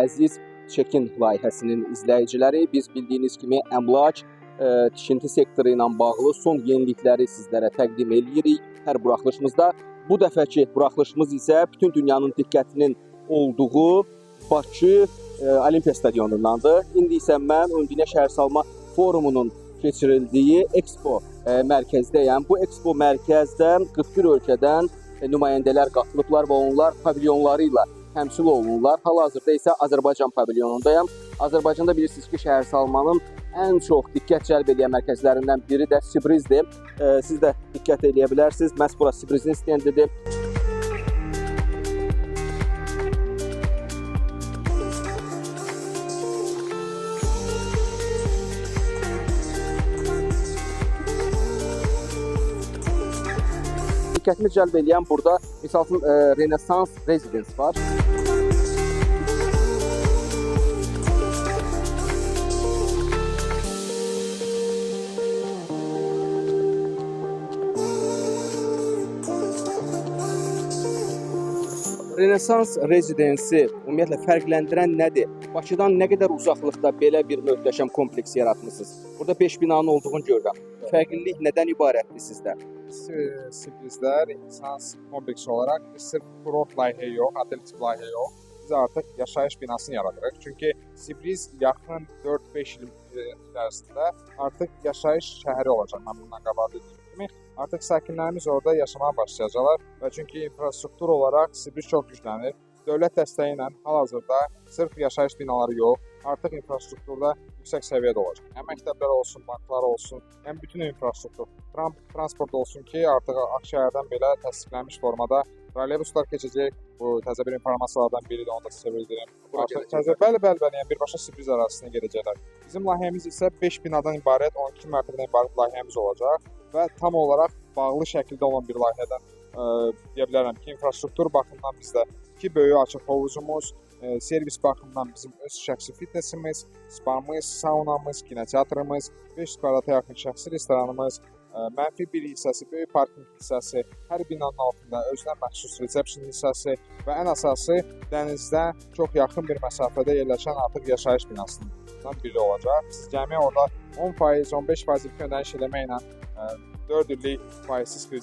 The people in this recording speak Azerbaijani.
Əziz Çekin layihəsinin izləyiciləri, biz bildiyiniz kimi əmlak tikinti sektoru ilə bağlı son yenilikləri sizlərə təqdim edirik hər buraxılışımızda. Bu dəfəki buraxılışımız isə bütün dünyanın diqqətinin olduğu Bakı Olimpiya stadionundandır. İndi isə mən Ümumdünya Şəhərsalma Forumunun keçirildiyi Expo mərkəzdəyəm. Bu Expo mərkəzdə 41 ölkədən nümayəndələr qatılıblar və onlar pavilyonları ilə təmsil olunurlar. Hal-hazırda isə Azərbaycan pavilyonundayam. Azərbaycanda bilirsiniz ki, şəhərsalmanın ən çox diqqət cəlb edən mərkəzlərindən biri də Sibrizdir. Siz də diqqət edə bilərsiniz. Məhz bura Sibrizin stendidir. Diqqətimi cəlb edən burada misal üçün Renesans Residence var. Renesans Rezidensi ümumiyyətlə fərqləndirən nədir? Bakıdan nə qədər uzaqlıqda belə bir möhtəşəm kompleks yaratmısınız? Burada 5 binanın olduğunu görürəm. Fərqlilik nədən ibarətdir sizdə? Sibrizdə Renesans kompleksi olaraq biz sırf kurort layihə yox, otel tip layihə yox, biz artıq yaşayış binasını yaradırıq. Çünki Sibriz yaxın 4-5 il içərisində artıq yaşayış şəhəri olacaq. Mən bundan qabaq dediyim kimi. Artıq sakinlərimiz orada yaşamaya başlayacaqlar və çünki infrastruktur olaraq Sibriz çox güclənir. Dövlət dəstəyi ilə hal-hazırda sırf yaşayış binaları yox, artıq infrastrukturda yüksək səviyyədə olacaq. Həm məktəblər olsun, banklar olsun, həm bütün infrastruktur, transport olsun ki, artıq Ağşəhərdən belə təsdiqlənmiş formada trolleybuslar keçəcək. Bu təzə bir informasiyalardan biridir, onu da sizə bildirim. Artıq təzə bəli, yəni birbaşa Sibriz ərazisinə gedəcəklər. Bizim layihəmiz isə 5 binadan ibarət, 12 mərtəbədən ibarət layihəmiz olacaq və tam olaraq bağlı şəkildə olan bir layihədən deyə bilərəm ki, infrastruktur baxımından bizdə 2 böyük açıq hovuzumuz, servis baxımından bizim öz şəxsi fitnessimiz, spamız, saunamız, kinoteatrımız, 500 kvadrata yaxın şəxsi restoranımız, mənfi bir hissəsi, böyük parking hissəsi, hər binanın altında özünə məxsus resepsiyon hissəsi və ən əsası dənizdən çox yaxın bir məsafədə yerləşən artıq yaşayış binasından biri olacaq. Siz cəmi orada 10%, 15% ödəniş eləməklə 4 illik faizsiz kredit